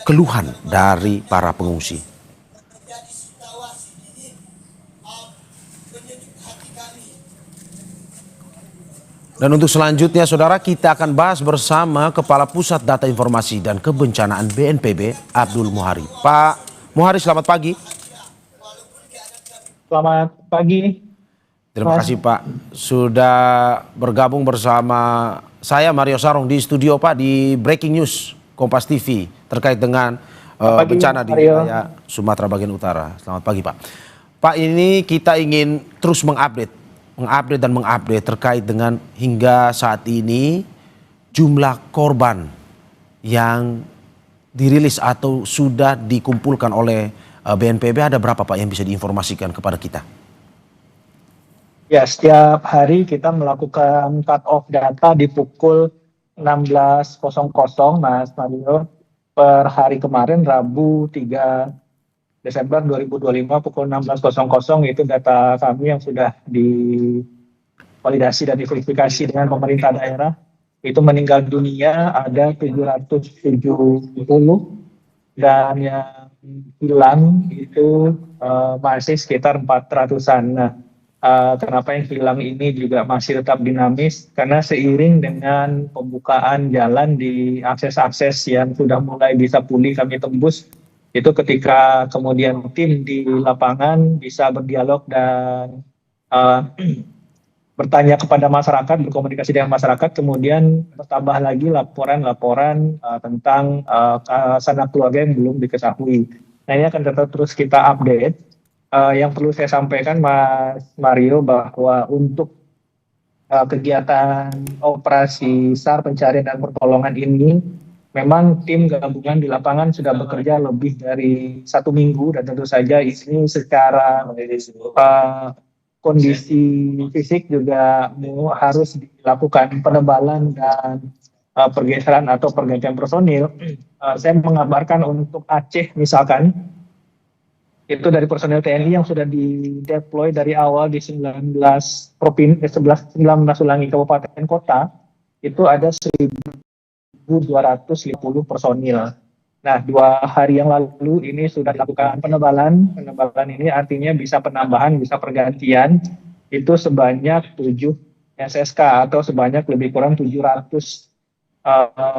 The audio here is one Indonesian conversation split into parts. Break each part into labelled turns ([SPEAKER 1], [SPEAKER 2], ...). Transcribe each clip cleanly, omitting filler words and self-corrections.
[SPEAKER 1] keluhan dari para pengungsi. Dan untuk selanjutnya, saudara, kita akan bahas bersama Kepala Pusat Data Informasi dan Kebencanaan BNPB, Abdul Muhari. Pak Muhari, selamat pagi.
[SPEAKER 2] Selamat pagi,
[SPEAKER 1] Terima
[SPEAKER 2] Mas.
[SPEAKER 1] kasih Pak sudah bergabung bersama saya Mario Sarong di studio Pak di Breaking News Kompas TV terkait dengan
[SPEAKER 2] Pagi,
[SPEAKER 1] bencana di
[SPEAKER 2] Mario.
[SPEAKER 1] wilayah Sumatera bagian utara. Selamat pagi Pak. Pak, ini kita ingin terus mengupdate dan mengupdate terkait dengan hingga saat ini jumlah korban yang dirilis atau sudah dikumpulkan oleh BNPB ada berapa Pak yang bisa diinformasikan kepada kita?
[SPEAKER 2] Ya, setiap hari kita melakukan cut off data di pukul 16.00, Mas Mario. Per hari kemarin, Rabu 3 Desember 2025 pukul 16.00 itu data kami yang sudah divalidasi dan diverifikasi dengan pemerintah daerah. Itu meninggal dunia ada 770 dan yang hilang itu masih sekitar 400-an. Nah, kenapa yang hilang ini juga masih tetap dinamis? Karena seiring dengan pembukaan jalan di akses-akses yang sudah mulai bisa pulih kami tembus, itu ketika kemudian tim di lapangan bisa berdialog dan bertanya kepada masyarakat, berkomunikasi dengan masyarakat, kemudian bertambah lagi laporan-laporan tentang sanak keluarga yang belum diketahui. Nah, ini akan tetap terus kita update. Yang perlu saya sampaikan, Mas Mario, bahwa untuk kegiatan operasi SAR pencarian dan pertolongan ini, memang tim gabungan di lapangan sudah bekerja lebih dari 1 minggu dan tentu saja ini secara kondisi fisik juga harus dilakukan penebalan dan pergeseran atau pergantian personil. Saya mengabarkan untuk Aceh misalkan, itu dari personil TNI yang sudah dideploy dari awal di 19 kabupaten kota, itu ada 1.250 personil. Nah, 2 hari yang lalu ini sudah dilakukan penebalan. Penebalan ini artinya bisa penambahan, bisa pergantian. Itu sebanyak 7 SSK atau sebanyak lebih kurang 700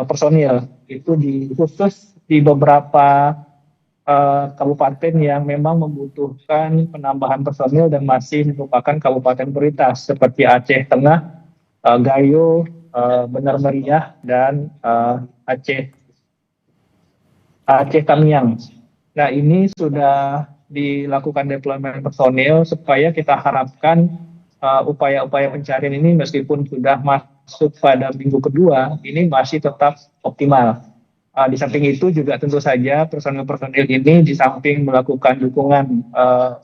[SPEAKER 2] personil. Itu khusus di beberapa kabupaten yang memang membutuhkan penambahan personil dan masih merupakan kabupaten prioritas seperti Aceh Tengah, Gayo, Benar Meriah, dan Aceh Tamiang. Nah, ini sudah dilakukan deployment personil supaya kita harapkan upaya-upaya pencarian ini meskipun sudah masuk pada minggu kedua, ini masih tetap optimal. Di samping itu juga tentu saja personil-personil ini di samping melakukan dukungan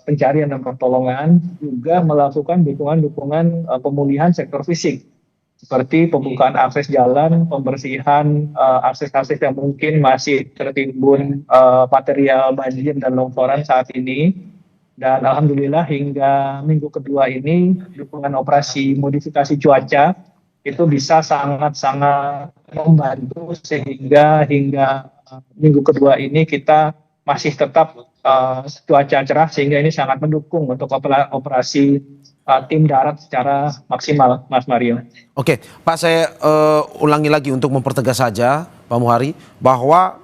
[SPEAKER 2] pencarian dan pertolongan, juga melakukan dukungan pemulihan sektor fisik, seperti pembukaan akses jalan, pembersihan akses-akses yang mungkin masih tertimbun material banjir dan longsoran saat ini. Dan alhamdulillah hingga minggu kedua ini dukungan operasi modifikasi cuaca itu bisa sangat-sangat membantu sehingga hingga minggu kedua ini kita masih tetap cuaca cerah, sehingga ini sangat mendukung untuk operasi tim darat secara maksimal, Mas Mario.
[SPEAKER 1] Oke, Pak, saya ulangi lagi untuk mempertegas saja, Pak Muhari, bahwa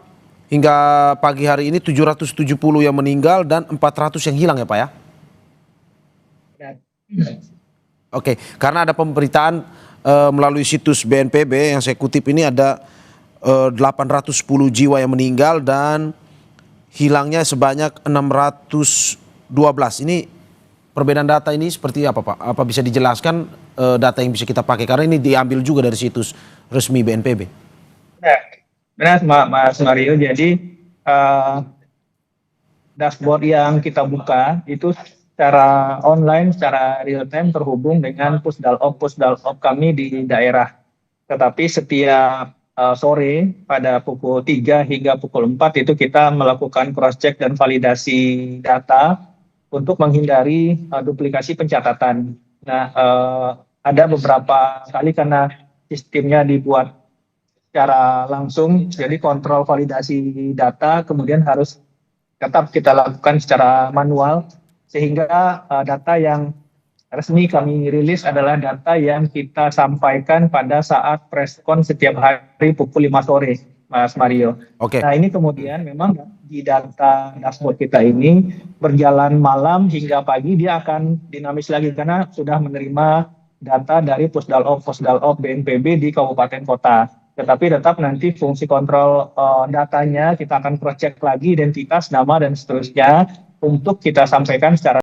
[SPEAKER 1] hingga pagi hari ini 770 yang meninggal dan 400 yang hilang ya Pak ya? Oke, karena ada pemberitaan melalui situs BNPB yang saya kutip ini ada 810 jiwa yang meninggal dan hilangnya sebanyak 612. Ini perbedaan data ini seperti apa Pak? Apa bisa dijelaskan data yang bisa kita pakai? Karena ini diambil juga dari situs resmi BNPB.
[SPEAKER 2] Benar, Mas Mario. Jadi dashboard yang kita buka itu secara online, secara real time terhubung dengan pusdalop kami di daerah. Tetapi setiap sore pada pukul 3 hingga pukul 4 itu kita melakukan cross check dan validasi data untuk menghindari duplikasi pencatatan. Nah, ada beberapa kali karena sistemnya dibuat secara langsung, jadi kontrol validasi data kemudian harus tetap kita lakukan secara manual, sehingga data yang resmi kami rilis adalah data yang kita sampaikan pada saat preskon setiap hari pukul 5 sore, Mas Mario.
[SPEAKER 1] Oke.
[SPEAKER 2] Nah, ini kemudian memang di data dashboard kita ini berjalan malam hingga pagi, dia akan dinamis lagi karena sudah menerima data dari Pusdalop BNPB di kabupaten kota. Tetapi tetap nanti fungsi kontrol datanya kita akan cross check lagi identitas, nama dan seterusnya untuk kita sampaikan secara